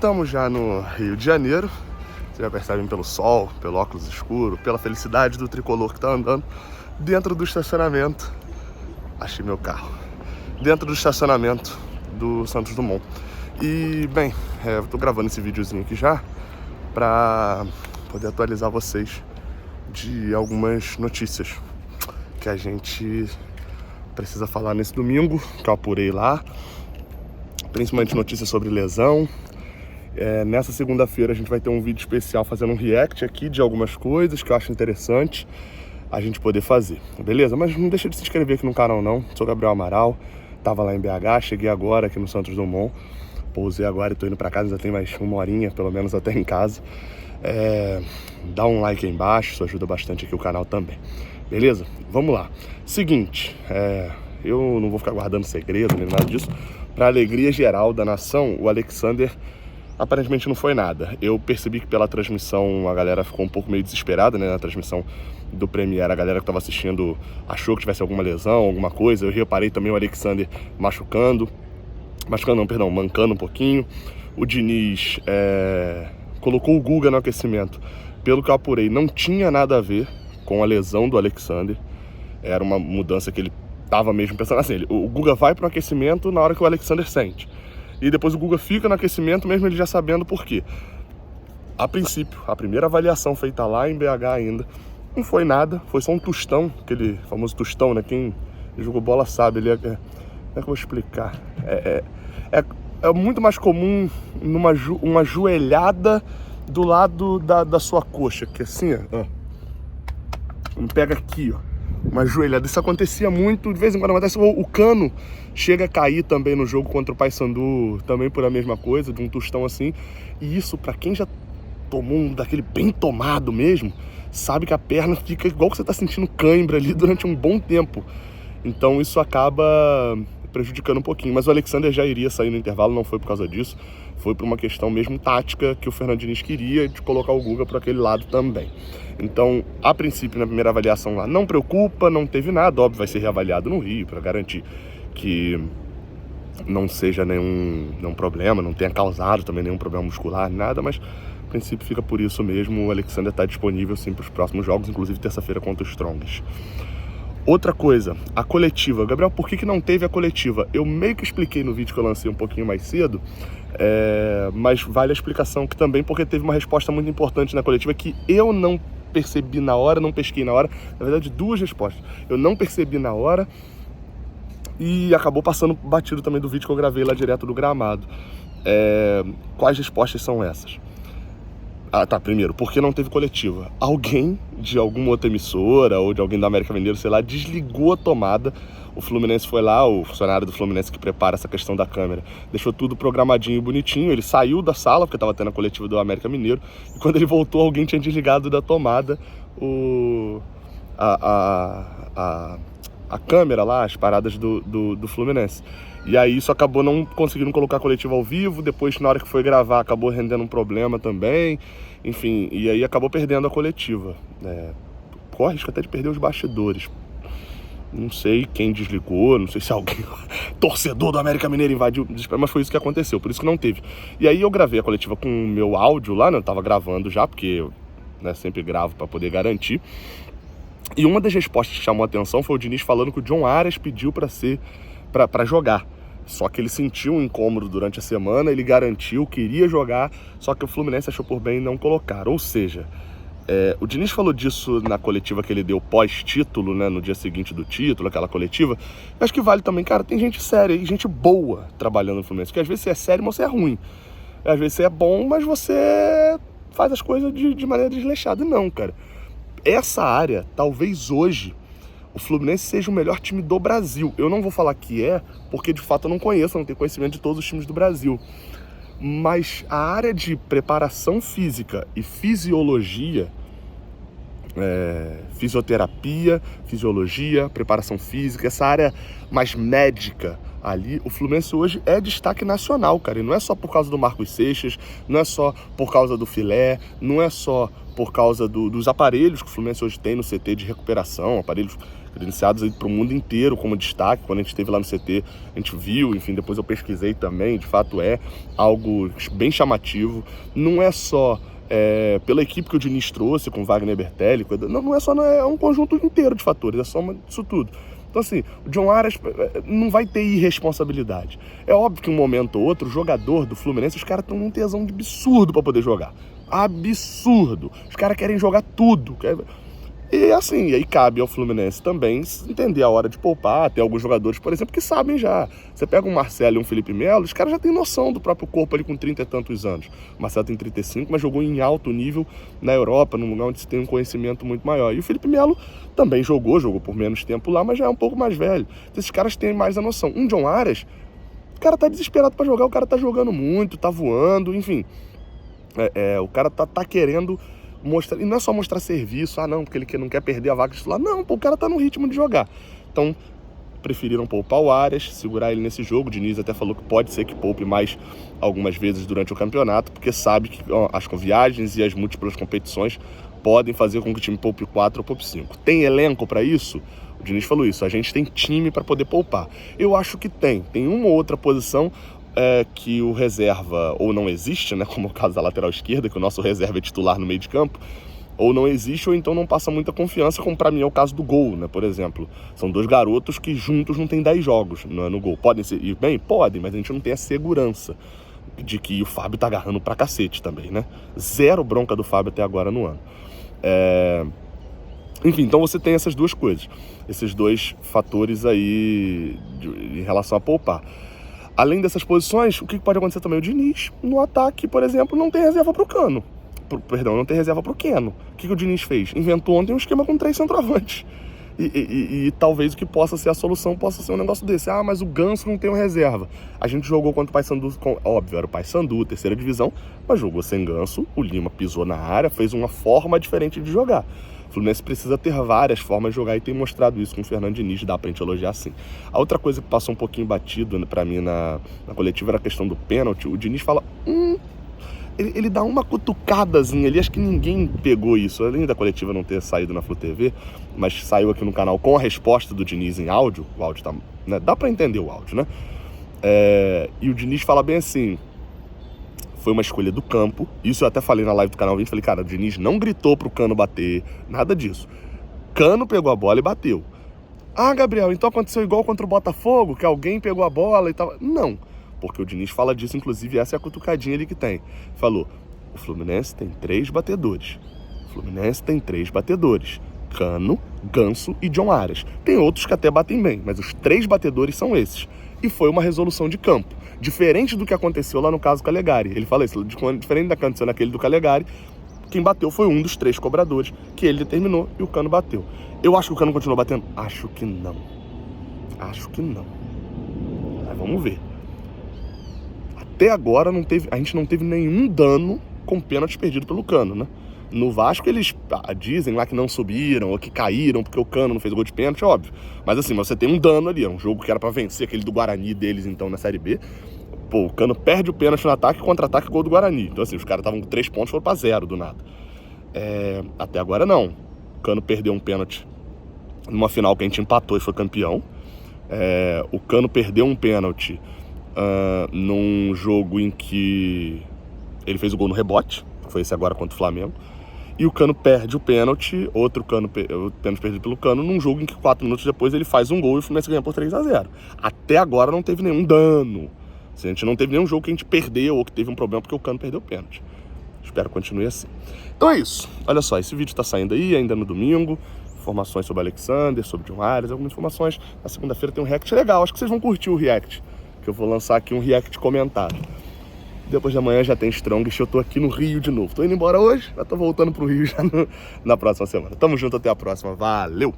Estamos já no Rio de Janeiro. Vocês já percebem pelo sol, pelo óculos escuro, pela felicidade do tricolor que tá andando dentro do estacionamento. Achei meu carro. Dentro do estacionamento do Santos Dumont. E, bem, eu tô gravando esse videozinho aqui já pra poder atualizar vocês de algumas notícias que a gente precisa falar nesse domingo, que eu apurei lá. Principalmente notícias sobre lesão. Nessa segunda-feira a gente vai ter um vídeo especial fazendo um react aqui de algumas coisas que eu acho interessante a gente poder fazer, beleza? Mas não deixa de se inscrever aqui no canal não. Sou Gabriel Amaral, tava lá em BH, cheguei agora aqui no Santos Dumont, pousei agora e tô indo pra casa, ainda tem mais uma horinha pelo menos até em casa. Dá um like aí embaixo, isso ajuda bastante aqui o canal também, beleza? Vamos lá. Seguinte, eu não vou ficar guardando segredo nem nada disso. Pra alegria geral da nação, o Alexander aparentemente não foi nada. Eu percebi que pela transmissão a galera ficou um pouco meio desesperada, né? Na transmissão do Premiere, a galera que estava assistindo achou que tivesse alguma lesão, alguma coisa. Eu reparei também o Alexander mancando um pouquinho. O Diniz colocou o Guga no aquecimento. Pelo que eu apurei, não tinha nada a ver com a lesão do Alexander. Era uma mudança que ele tava mesmo pensando assim. O Guga vai para o aquecimento na hora que o Alexander sente. E depois o Guga fica no aquecimento, mesmo ele já sabendo por quê. A princípio, a primeira avaliação feita lá em BH ainda, não foi nada, foi só um tostão, aquele famoso tostão, né? Quem jogou bola sabe, ele como é que eu vou explicar? É muito mais comum uma joelhada do lado da sua coxa, que assim, ó. Pega aqui, ó. Uma joelhada. Isso acontecia muito, de vez em quando acontece. O Cano chega a cair também no jogo contra o Paysandu, também por a mesma coisa, de um tostão assim. E isso, pra quem já tomou um daquele bem tomado mesmo, sabe que a perna fica igual que você tá sentindo cãibra ali durante um bom tempo. Então isso acaba prejudicando um pouquinho. Mas o Alexander já iria sair no intervalo, não foi por causa disso. Foi por uma questão mesmo tática que o Fernando Diniz queria, de colocar o Guga para aquele lado também. Então, a princípio, na primeira avaliação lá, não preocupa, não teve nada. Óbvio, vai ser reavaliado no Rio para garantir que não seja nenhum problema, não tenha causado também nenhum problema muscular, nada, mas a princípio fica por isso mesmo. O Alexander está disponível sim para os próximos jogos, inclusive terça-feira contra o Strongest. Outra coisa, a coletiva. Gabriel, por que não teve a coletiva? Eu meio que expliquei no vídeo que eu lancei um pouquinho mais cedo, mas vale a explicação que também porque teve uma resposta muito importante na coletiva que eu não percebi na hora, não pesquei na hora. Na verdade, duas respostas. Eu não percebi na hora e acabou passando batido também do vídeo que eu gravei lá direto do gramado. Quais respostas são essas? Primeiro, por que não teve coletiva? Alguém de alguma outra emissora ou de alguém da América Mineiro, sei lá, desligou a tomada. O Fluminense foi lá, o funcionário do Fluminense que prepara essa questão da câmera, deixou tudo programadinho e bonitinho. Ele saiu da sala, porque estava tendo a coletiva do América Mineiro, e quando ele voltou, alguém tinha desligado da tomada a câmera lá, as paradas do Fluminense. E aí isso acabou não conseguindo colocar a coletiva ao vivo. Depois, na hora que foi gravar, acabou rendendo um problema também. Enfim, e aí acabou perdendo a coletiva. Corre risco até de perder os bastidores. Não sei quem desligou, não sei se alguém, torcedor do América Mineiro, invadiu, mas foi isso que aconteceu, por isso que não teve. E aí eu gravei a coletiva com o meu áudio lá, né? Eu tava gravando já, porque eu sempre gravo para poder garantir. E uma das respostas que chamou a atenção foi o Diniz falando que o John Arias pediu para jogar. Só que ele sentiu um incômodo durante a semana, ele garantiu, queria jogar, só que o Fluminense achou por bem não colocar. Ou seja, o Diniz falou disso na coletiva que ele deu pós-título, né, no dia seguinte do título, aquela coletiva. Eu acho que vale também, cara, tem gente séria e gente boa trabalhando no Fluminense, porque às vezes você é sério, mas você é ruim. Às vezes você é bom, mas você faz as coisas de maneira desleixada. Não, cara. Essa área, talvez hoje, o Fluminense seja o melhor time do Brasil. Eu não vou falar que porque de fato eu não conheço, eu não tenho conhecimento de todos os times do Brasil. Mas a área de preparação física e fisiologia, fisioterapia, fisiologia, preparação física, essa área mais médica ali, o Fluminense hoje é destaque nacional, cara. E não é só por causa do Marcos Seixas, não é só por causa do filé, não é só por causa dos aparelhos que o Fluminense hoje tem no CT de recuperação, aparelhos credenciados aí para o mundo inteiro como destaque. Quando a gente esteve lá no CT, a gente viu, enfim, depois eu pesquisei também, de fato é algo bem chamativo. Não é só pela equipe que o Diniz trouxe, com Wagner Bertelli, não é só, é um conjunto inteiro de fatores, é soma disso tudo. Então assim, o John Aras não vai ter irresponsabilidade. É óbvio que um momento ou outro, o jogador do Fluminense, os caras estão num tesão de absurdo para poder jogar. Absurdo. Os caras querem jogar tudo. E assim, e aí cabe ao Fluminense também entender a hora de poupar. Tem alguns jogadores, por exemplo, que sabem já. Você pega um Marcelo e um Felipe Melo, os caras já têm noção do próprio corpo ali com 30 e tantos anos. O Marcelo tem 35, mas jogou em alto nível na Europa, num lugar onde se tem um conhecimento muito maior. E o Felipe Melo também jogou por menos tempo lá, mas já é um pouco mais velho. Então esses caras têm mais a noção. Um John Aras, o cara tá desesperado pra jogar, o cara tá jogando muito, tá voando, enfim. O cara tá querendo mostrar, e não é só mostrar serviço, não, porque ele não quer perder a vaga titular, não, o cara tá no ritmo de jogar. Então, preferiram poupar o Aras, segurar ele nesse jogo. O Diniz até falou que pode ser que poupe mais algumas vezes durante o campeonato, porque sabe que as viagens e as múltiplas competições podem fazer com que o time poupe 4 ou poupe 5. Tem elenco para isso? O Diniz falou isso, a gente tem time para poder poupar. Eu acho que tem uma ou outra posição que o reserva ou não existe, né, como o caso da lateral esquerda, que o nosso reserva é titular no meio de campo, ou não existe, ou então não passa muita confiança, como para mim é o caso do gol, né, por exemplo. São dois garotos que juntos não tem 10 jogos no gol. Podem ser, e bem, podem, mas a gente não tem a segurança de que o Fábio tá agarrando pra cacete também, né? Zero bronca do Fábio até agora no ano. Enfim, então você tem essas duas coisas, esses dois fatores aí em relação a poupar. Além dessas posições, o que pode acontecer também? O Diniz, no ataque, por exemplo, não tem reserva pro Cano. Não tem reserva pro Keno. O que o Diniz fez? Inventou ontem um esquema com 3 centroavantes. E talvez o que possa ser a solução possa ser um negócio desse. Mas o Ganso não tem uma reserva. A gente jogou contra o Paysandu, óbvio, era o Paysandu, terceira divisão, mas jogou sem Ganso, o Lima pisou na área, fez uma forma diferente de jogar. O Fluminense precisa ter várias formas de jogar e tem mostrado isso com o Fernando Diniz, dá pra gente elogiar sim. A outra coisa que passou um pouquinho batido pra mim na coletiva era a questão do pênalti. O Diniz fala, ele dá uma cutucadazinha ali, acho que ninguém pegou isso, além da coletiva não ter saído na Flu TV, mas saiu aqui no canal com a resposta do Diniz em áudio, o áudio tá, né, dá pra entender o áudio, né? E o Diniz fala bem assim, foi uma escolha do campo, isso eu até falei na live do canal 20, falei, cara, o Diniz não gritou pro Cano bater, nada disso. Cano pegou a bola e bateu. Gabriel, então aconteceu igual contra o Botafogo, que alguém pegou a bola e tal. Não, porque o Diniz fala disso, inclusive essa é a cutucadinha ali que tem. Falou, o Fluminense tem 3 batedores. Cano, Ganso e John Aras. Tem outros que até batem bem, mas os 3 batedores são esses. E foi uma resolução de campo. Diferente do que aconteceu lá no caso Calegari. Ele fala isso, diferente da que aconteceu naquele do Calegari, quem bateu foi um dos 3 cobradores, que ele determinou e o Cano bateu. Eu acho que o Cano continuou batendo? Acho que não. Mas vamos ver. Até agora a gente não teve nenhum dano com pênalti perdido pelo Cano, né? No Vasco eles dizem lá que não subiram ou que caíram porque o Cano não fez gol de pênalti, óbvio. Mas assim, você tem um dano ali, é um jogo que era pra vencer, aquele do Guarani deles então na Série B. O Cano perde o pênalti no ataque, contra-ataque, gol do Guarani. Então assim, os caras estavam com 3 pontos, foram pra 0 do nada. Até agora não. O Cano perdeu um pênalti numa final que a gente empatou e foi campeão. O Cano perdeu um pênalti num jogo em que ele fez o gol no rebote, que foi esse agora contra o Flamengo. E o Cano perde o pênalti, o pênalti perdido pelo Cano, num jogo em que 4 minutos depois ele faz um gol e o Fluminense ganha por 3-0. Até agora não teve nenhum dano. A gente não teve nenhum jogo que a gente perdeu ou que teve um problema porque o Cano perdeu o pênalti. Espero que continue assim. Então é isso. Olha só, esse vídeo tá saindo aí ainda no domingo. Informações sobre o Alexander, sobre o John Aras, algumas informações. Na segunda-feira tem um react legal. Acho que vocês vão curtir o react, que eu vou lançar aqui um react comentado. Depois de amanhã já tem Strongest, eu tô aqui no Rio de novo. Tô indo embora hoje, já tô voltando pro Rio já na próxima semana. Tamo junto, até a próxima. Valeu!